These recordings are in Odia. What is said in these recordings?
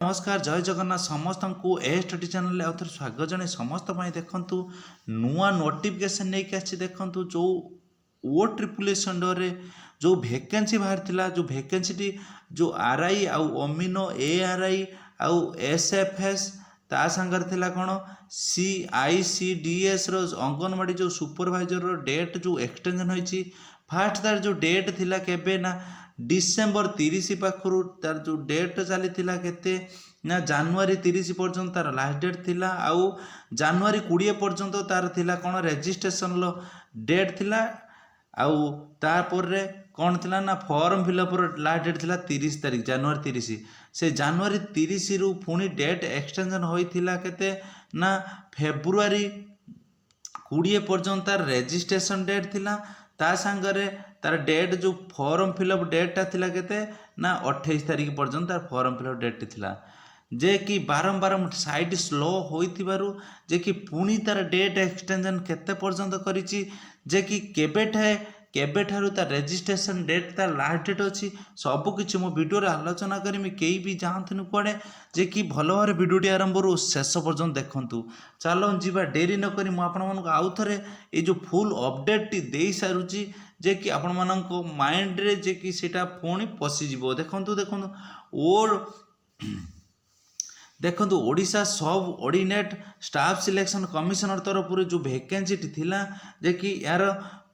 नमस्कार जय जगन्नाथ समस्त को ए स्टडी चैनल आउ थे स्वागत जन समस्त देखु नुआ नोटिफिकेशन नहीं आसी देखु जो ओ ट्रिपुलेस अंडर जो भैकेंसी बाहरी जो भैकेंसी जो आर आई आउ अमीनो ए आर आई आउ एस एफ एस ता सांगर थिला कौन सी आई सी डी एस अंगनवाड़ी जो सुपरवाइजर डेट जो एक्सटेंशन होती फास्ट तार जो डेट थिला केबे ना डिसेम्बर 30 पाखु तार जो डेट चली केते ना जनवरी 30 पर्यंत तार लास्ट डेट थिला आउ जनवरी 20 पर्यंत तार थिला कौन रेजिस्ट्रेशन लो डेट थिला आउ तापर कौन थिला ना फॉर्म फिलअप लास्ट डेट थिला 30 तारीख जनवरी 30 से जनवरी 30 रु पुणी डेट एक्सटेंशन होइथिला केते ना फेब्रुआरी 20 पर्यंत तार रेजिस्ट्रेशन डेट थिला ता सांगरे तार डेट जो फॉर्म फिलअप डेटा थिला केते ना 28 तारीख पर्यंत तार फॉर्म फिलअप डेट थिला जे कि बारंबार साइट स्लो होइथिबारु जे कि पुणी तार डेट एक्सटेंशन केते पर्यंत करिछि जे कि केबे ठारू तार रेजिस्ट्रेशन डेट तार लास्ट डेट अछि सब किछि मो वीडियो रे आलोचना करिमि केई भी जानथुनु पड़े जे कि भलो भारे वीडियोटी आरंभ रु शेष पर्यंत देखंतु चलो जीवा डेरी न करी मो आपण मानको आउ थरे ए जो फुल अपडेट टी देई सारुछि जे कि आपण मानको माइंड रे जे कि सेटा पुणी पसि जिवो देखंतु और देखो ओडिशा सब ऑर्डिनेट स्टाफ सिलेक्शन कमिशनर तरफ जो वैकेंसी थिला जे कि यार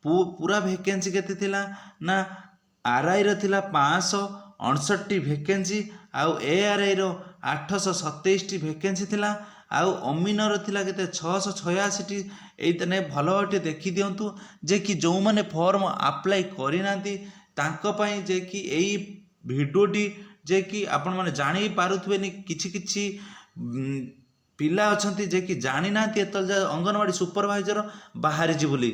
पूरा वैकेंसी केते थिला ना आर आई रो थिला 559 वैकेंसी आउ A R I row 827 vacancy थिला आउ अमीनो रो थिला केते 686 एतने भलो भाटे देखि दियंतु जे कि जो माने फॉर्म अप्लाई करि नांती तांको पई जे कि एई भिडियोटी जे कि आपण माने जानि पारुथबे नि किछि पिला अछंती जे कि जानि नांती एतल अंगनवाड़ी सुपरवाइजर बाहर जी बोली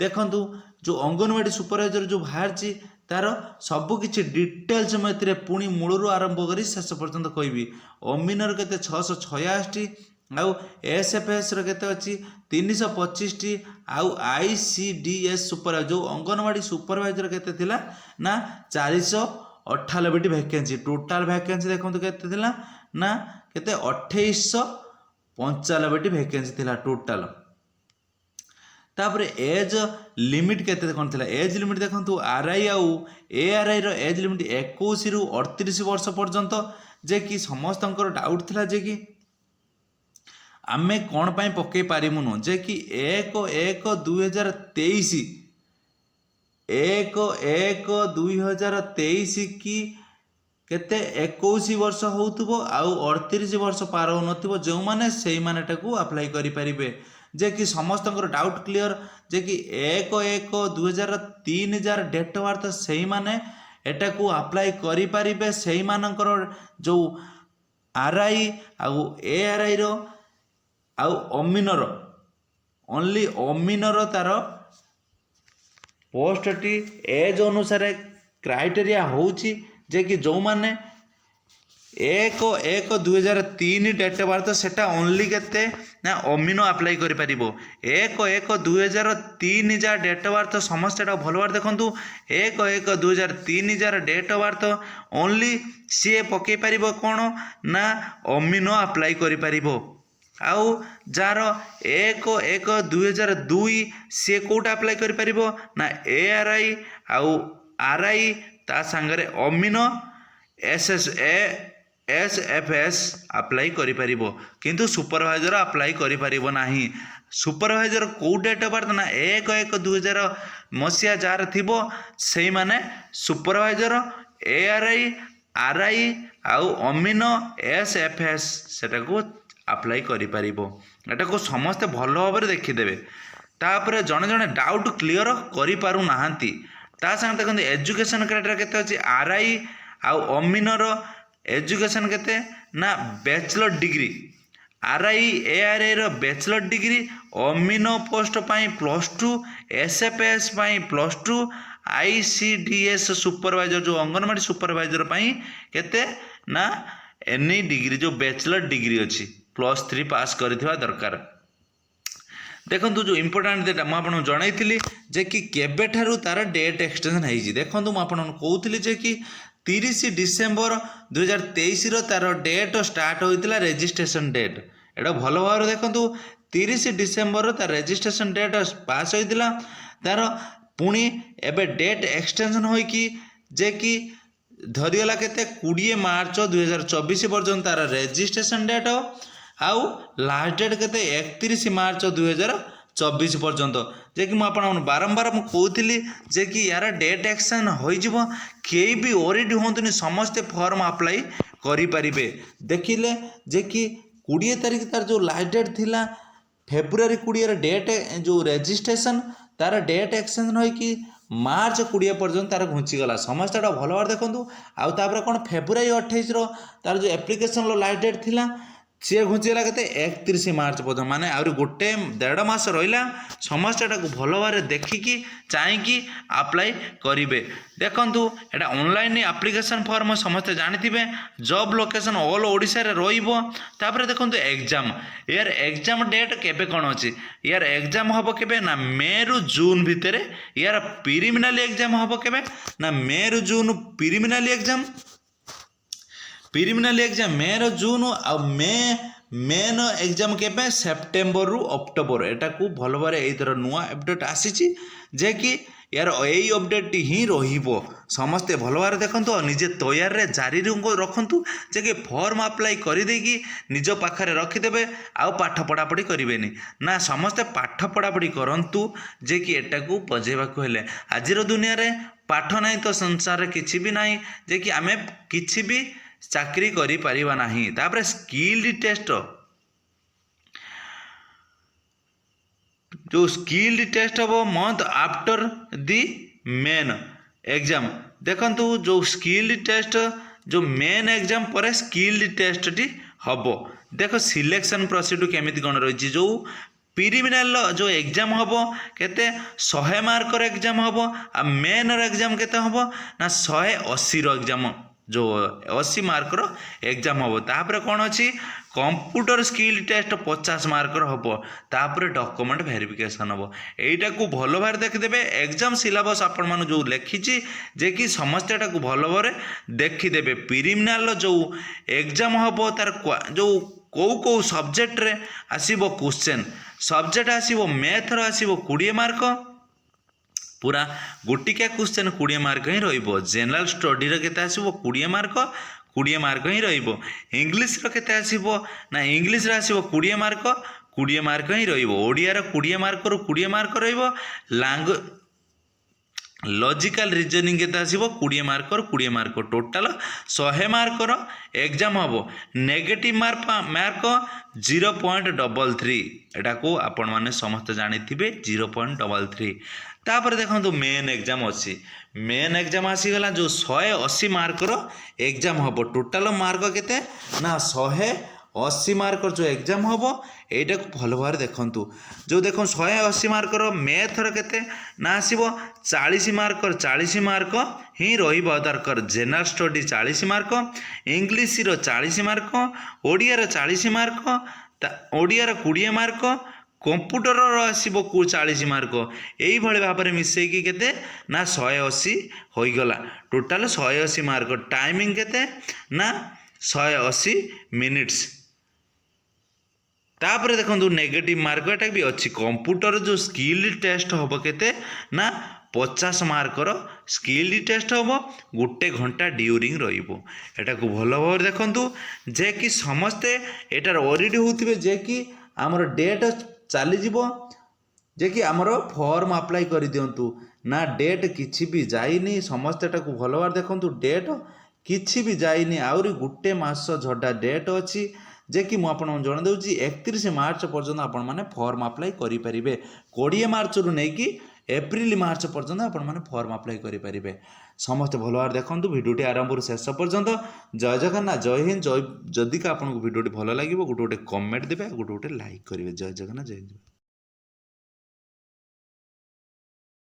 देखंतु जो अंगनवाड़ी सुपरवाइजर जो बाहर जी तार सब किछि डिटेल्स मते पुणी मूलरू आरंभ करी शेष पर्यंत कहबी अमीनर केते 666 आउ एस एफ एस केते अछि 325 आउ आई सी डी एस सुपरवाइजर जो अंगनवाड़ी सुपरवाइजर केते थिला ना 498 वैकेंसी टोटाल वैकेंसी देखो केते थिला ना केते 2895 वैकेंसी थिला टोटाल तापरे एज लिमिट केते कोन थिला एज लिमिट देखंतु आर आई आउ ए आर आई रो एज लिमिट 21 रु 38 वर्ष पर्यंत जे कि समस्त डाउट थिला जे कि आमे कोन पई पके पारिमुनु जे कि 1/1/2023 1/1/2023 की केते 21 वर्ष होउथबो आउ 38 वर्ष पार हो नथिबो जो माने सेही माने टाकू अप्लाई करि परिबे जे कि समस्त डाउट क्लियर जे कि 1/1/2003 डेट ऑफ बर्थ सेही माने एटा को अप्लाई करि परिबे सेही मानकर जो आर आई आउ ए आर आई रो आउ अमीनर ओनली अमीनर तार पोस्ट टी एज अनुसार क्राइटेरिया होउची जे कि जो माने 1/1/2003 डेट ऑफ बर्थ सेटा ओनली केते ना अमीनो अप्लाई करि परिबो 1/1/2003 जा डेट ऑफ बर्थ समस्त एटा भलो बार देखंतु 1/1/2003 जा डेट ऑफ बर्थ ओनली सी पके परिबो कोन ना अमीनो अप्लाई करि परिबो आउ जार 1/1/2002 सी कोटा अप्लाई करि परिबो ना ए आर आई आउ आर आई ता संगरे अमीनो एस एफ एस अप्लाई करि परिबो किंतु सुपरवाइजर अप्लाई करि परिबो नाही सुपरवाइजर को डेट ऑफ बर्थ ना 1/1/2000 मसिया जार थिबो सेही माने सुपरवाइजर ए आर आई आउ अमीनो एस एफ एस सेटा को अप्लाई करि परिबो एटा को समस्त भलो भाबरे देखि देबे तापर जने जने डाउट क्लियर करि पारु नाहंती ता संग देखंतु एजुकेशन क्राइटेरिया केते अछि आर आई आउ अमीनर एजुकेशन केते ना bachelor degree R I A R I रो बैचलर डिग्री अमीनो पोस्ट पाई +2 एस एफ एस पाई +2 I C D S supervisor जो अंगनवाड़ी सुपरवाइजर पाई केते ना एनी डिग्री जो बैचलर डिग्री अछि +3 पास करिथिबा दरकार देखो जो इम्पोर्टाट डेटा मुझे जनई जे कि केबे ठारू तार डेट एक्सटेंशन होती देखो मुझे कहूली जे कि 30 ଡିସେମ୍ବର 2023 ତାର ଡେଟ୍ ଷ୍ଟାର୍ଟ ହୋଇଥିଲା ରେଜିଷ୍ଟ୍ରେସନ୍ ଡେଟ୍। ଏଇଟା ଭଲ ଭାବରେ ଦେଖନ୍ତୁ 30 ଡିସେମ୍ବର ତାର ରେଜିଷ୍ଟ୍ରେସନ୍ ଡେଟ୍ ପାସ୍ ହୋଇଥିଲା। ତାର ପୁଣି ଏବେ ଡେଟ୍ ଏକ୍ସଟେନସନ୍ ହୋଇକି ଯେ କି ଧରିଗଲା କେତେ 20 ମାର୍ଚ୍ଚ 2024 ପର୍ଯ୍ୟନ୍ତ ତାର ରେଜିଷ୍ଟ୍ରେସନ୍ ଡେଟ୍ ଆଉ ଲାଷ୍ଟ ଡେଟ୍ କେତେ 31 ମାର୍ଚ୍ଚ 2024 ପର୍ଯ୍ୟନ୍ତ। ଯେ କି ମୁଁ ଆପଣଙ୍କୁ ବାରମ୍ବାର ମୁଁ କହୁଥିଲି ଯେ କି ୟାର ଡେଟ୍ ଏକ୍ସଟେନସନ୍ ହୋଇଯିବ, କେହି ବି ଓରିଡ୍ ହୁଅନ୍ତୁନି, ସମସ୍ତେ ଫର୍ମ ଆପ୍ଲାଏ କରିପାରିବେ। ଦେଖିଲେ ଯେ କି 20 ତାରିଖ ତାର ଯେଉଁ ଲାଷ୍ଟ ଡେଟ୍ ଥିଲା ଫେବୃଆରୀ 20 ଡେଟ୍ ଯେଉଁ ରେଜିଷ୍ଟ୍ରେସନ୍ ତାର ଡେଟ୍ ଏକ୍ସଟେନସନ୍ ହୋଇକି ମାର୍ଚ୍ଚ 20 ପର୍ଯ୍ୟନ୍ତ ତାର ଘୁଞ୍ଚିଗଲା। ସମସ୍ତେ ଏଇଟା ଭଲ ଭାବରେ ଦେଖନ୍ତୁ। ଆଉ ତାପରେ କ'ଣ ଫେବୃଆରୀ 28 ତାର ଯେଉଁ ଆପ୍ଲିକେସନ୍ର ଲାଷ୍ଟ ଡେଟ୍ ଥିଲା ସିଏ ଘୁଞ୍ଚିଗଲା କେତେ 31 ମାର୍ଚ୍ଚ ପର୍ଯ୍ୟନ୍ତ, ମାନେ ଆହୁରି 1.5 ମାସ ରହିଲା। ସମସ୍ତେ ଏଟାକୁ ଭଲ ଭାବରେ ଦେଖିକି ଚାହିଁକି ଆପ୍ଲାଏ କରିବେ। ଦେଖନ୍ତୁ ଏଟା ଅନଲାଇନ୍ ଆପ୍ଲିକେସନ୍ ଫର୍ମ ସମସ୍ତେ ଜାଣିଥିବେ। ଜବ୍ ଲୋକେସନ୍ ଅଲ୍ ଓଡ଼ିଶାରେ ରହିବ। ତାପରେ ଦେଖନ୍ତୁ ଏକ୍ଜାମ୍, ୟାର ଏକ୍ଜାମ୍ ଡେଟ୍ କେବେ କ'ଣ ଅଛି? ୟାର ଏକ୍ଜାମ୍ ହେବ କେବେ ନା ମେରୁ ଜୁନ୍ ଭିତରେ। ୟାର ପ୍ରିଲିମିନାରୀ ଏକ୍ଜାମ୍ ହେବ କେବେ ନା ମେରୁ June preliminary exam. Preliminary exam ମେର ଜୁନ୍ ଆଉ ମେନ୍ ଏକ୍ଜାମ୍ କେବେ ସେପ୍ଟେମ୍ବରରୁ ଅକ୍ଟୋବର। ଏଟାକୁ ଭଲ ଭାବରେ ଏଇଥର ନୂଆ ଅପଡେଟ୍ ଆସିଛି ଯେ କି ୟାର ଏଇ ଅପଡେଟ୍ଟି ହିଁ ରହିବ। ସମସ୍ତେ ଭଲ ଭାବରେ ଦେଖନ୍ତୁ ଆଉ ନିଜେ ତୟାରରେ ଜାରି ରଖନ୍ତୁ ଯେ କି ଫର୍ମ ଆପ୍ଲାଏ କରିଦେଇକି ନିଜ ପାଖରେ ରଖିଦେବେ ଆଉ ପାଠ ପଢ଼ାପଢ଼ି କରିବେନି ନା, ସମସ୍ତେ ପାଠ ପଢ଼ାପଢ଼ି କରନ୍ତୁ ଯେ କି ଏଟାକୁ ବଜେଇବାକୁ ହେଲେ। ଆଜିର ଦୁନିଆରେ ପାଠ ନାହିଁ ତ ସଂସାରରେ କିଛି ବି ନାହିଁ, ଯେ କି ଆମେ କିଛି ବି ଚାକିରି କରିପାରିବା ନାହିଁ। ତାପରେ ସ୍କିଲ୍ଡ ଟେଷ୍ଟ, ଯେଉଁ ସ୍କିଲ୍ଡ ଟେଷ୍ଟ ହେବ ମନ୍ଥ ଆଫ୍ଟର ଦି ମେନ୍ ଏକ୍ଜାମ୍। ଦେଖନ୍ତୁ ଯେଉଁ ସ୍କିଲ୍ଡ ଟେଷ୍ଟ ଯେଉଁ ମେନ୍ ଏକ୍ଜାମ୍ ପରେ ସ୍କିଲ୍ଡ ଟେଷ୍ଟଟି ହେବ। ଦେଖ ସିଲେକ୍ସନ୍ ପ୍ରୋସିଡ୍ୟୁର କେମିତି କ'ଣ ରହିଛି। ଯେଉଁ ପ୍ରିଲିମିନାରୀର ଯେଉଁ ଏକ୍ଜାମ୍ ହେବ କେତେ 100 ମାର୍କର ଏକ୍ଜାମ୍ ହେବ ଆଉ ମେନ୍ର ଏକ୍ଜାମ୍ କେତେ ହେବ ନା 180ର ଏକ୍ଜାମ୍, ଯେଉଁ 80 ମାର୍କର ଏକ୍ଜାମ୍ ହେବ। ତାପରେ କ'ଣ ଅଛି କମ୍ପ୍ୟୁଟର ସ୍କିଲ୍ ଟେଷ୍ଟ 50 ମାର୍କର ହେବ। ତାପରେ ଡକୁମେଣ୍ଟ ଭେରିଫିକେସନ୍ ହେବ। ଏଇଟାକୁ ଭଲ ଭାବରେ ଦେଖିଦେବେ। ଏକ୍ଜାମ୍ ସିଲାବସ୍ ଆପଣମାନଙ୍କୁ ଯେଉଁ ଲେଖିଛି ଯେ କି ସମସ୍ତେ ଏଟାକୁ ଭଲ ଭାବରେ ଦେଖିଦେବେ। ପ୍ରିଲିମିନାରୀର ଯେଉଁ ଏକ୍ଜାମ୍ ହେବ ତାର ଯେଉଁ କେଉଁ ସବଜେକ୍ଟରେ ଆସିବ କ୍ୱେଶ୍ଚନ୍, ସବଜେକ୍ଟ ଆସିବ ମ୍ୟାଥର ଆସିବ 20 ମାର୍କ, ପୁରା ଗୋଟିକିଆ କ୍ୱେଶ୍ଚନ୍ 20 ମାର୍କ ହିଁ ରହିବ। ଜେନେରାଲ ଷ୍ଟଡିର କେତେ ଆସିବ 20 ମାର୍କ, 20 ମାର୍କ ହିଁ ରହିବ। ଇଂଲିଶର କେତେ ଆସିବ ନା ଇଂଲିଶରେ ଆସିବ 20 ମାର୍କ, 20 ମାର୍କ ହିଁ ରହିବ। ଓଡ଼ିଆର 20 ମାର୍କରୁ 20 ମାର୍କ ରହିବ। ଲଜିକାଲ ରିଜନିଂ କେତେ ଆସିବ 20 ମାର୍କରୁ 20 ମାର୍କ। ଟୋଟାଲ 100 ମାର୍କର ଏକ୍ଜାମ୍ ହେବ। Negative mark 0.33। ଏଟାକୁ ଆପଣମାନେ ସମସ୍ତେ ଜାଣିଥିବେ 0.33। ତାପରେ ଦେଖନ୍ତୁ ମେନ୍ ଏକ୍ଜାମ୍ ଅଛି। ମେନ୍ ଏକ୍ଜାମ୍ ଆସିଗଲା ଯେଉଁ 180 ମାର୍କର ଏକ୍ଜାମ୍ ହେବ। ଟୋଟାଲ ମାର୍କ କେତେ ନା 180 ମାର୍କର ଯେଉଁ ଏକ୍ଜାମ୍ ହେବ ଏଇଟାକୁ ଭଲ ଭାବରେ ଦେଖନ୍ତୁ। ଯେଉଁ ଦେଖନ୍ତୁ 180 ମାର୍କର ମ୍ୟାଥର କେତେ ନା ଆସିବ 40 ମାର୍କର 40 ମାର୍କ ହିଁ ରହିବ ଦରକାର। ଜେନେରାଲ ଷ୍ଟଡି 40 ମାର୍କ, ଇଂଲିଶର 40 ମାର୍କ, ଓଡ଼ିଆର 40 ମାର୍କ, ଓଡ଼ିଆର 20 ମାର୍କ, କମ୍ପ୍ୟୁଟରର ଆସିବ 40 ମାର୍କ। ଏଇଭଳି ଭାବରେ ମିଶେଇକି କେତେ ନା 180 ହୋଇଗଲା। Total 180 mark. ଟାଇମିଂ କେତେ ନା 180 ମିନିଟ୍ସ। ତାପରେ ଦେଖନ୍ତୁ ନେଗେଟିଭ୍ ମାର୍କ ଏଟା ବି ଅଛି। କମ୍ପ୍ୟୁଟର ଯେଉଁ ସ୍କିଲ୍ ଟେଷ୍ଟ ହେବ କେତେ ନା 50 ମାର୍କର ସ୍କିଲ୍ ଟେଷ୍ଟ ହେବ। 1 ଘଣ୍ଟା ଡ୍ୟୁରିଂ ରହିବ। ଏଟାକୁ ଭଲ ଭାବରେ ଦେଖନ୍ତୁ ଯେ କି ସମସ୍ତେ ଏଟାର ଓରିଡି ହେଉଥିବେ ଯେ କି ଆମର ଡେଟ୍ ଚାଲିଯିବ, ଯେ କି ଆମର ଫର୍ମ ଆପ୍ଲାଏ କରିଦିଅନ୍ତୁ ନା ଡେଟ୍ କିଛି ବି ଯାଇନି। ସମସ୍ତେ ଏଟାକୁ ଭଲ ଭାବରେ ଦେଖନ୍ତୁ। ଡେଟ୍ କିଛି ବି ଯାଇନି, ଆହୁରି 1 ମାସ ଝଡ଼ା ଡେଟ୍ ଅଛି ଯେ କି ମୁଁ ଆପଣଙ୍କୁ ଜଣାଇ ଦେଉଛି 31 ମାର୍ଚ୍ଚ ପର୍ଯ୍ୟନ୍ତ ଆପଣମାନେ ଫର୍ମ ଆପ୍ଲାଏ କରିପାରିବେ। 20 ମାର୍ଚ୍ଚରୁ ନେଇକି ଏପ୍ରିଲ ମାର୍ଚ୍ଚ ପର୍ଯ୍ୟନ୍ତ ଆପଣମାନେ ଫର୍ମ ଆପ୍ଲାଏ କରିପାରିବେ। ସମସ୍ତେ ଭଲ ଭାବରେ ଦେଖନ୍ତୁ ଭିଡ଼ିଓଟି ଆରମ୍ଭରୁ ଶେଷ ପର୍ଯ୍ୟନ୍ତ। ଜୟ ଜଗନ୍ନାଥ, ଜୟ ହିନ୍ଦ। ଯଦି ଆପଣଙ୍କୁ ଭିଡ଼ିଓଟି ଭଲ ଲାଗିବ ଗୋଟେ କମେଣ୍ଟ ଦେବେ, ଗୋଟେ ଲାଇକ୍ କରିବେ। ଜୟ ଜଗନ୍ନାଥ, ଜୟ ହିନ୍ଦ।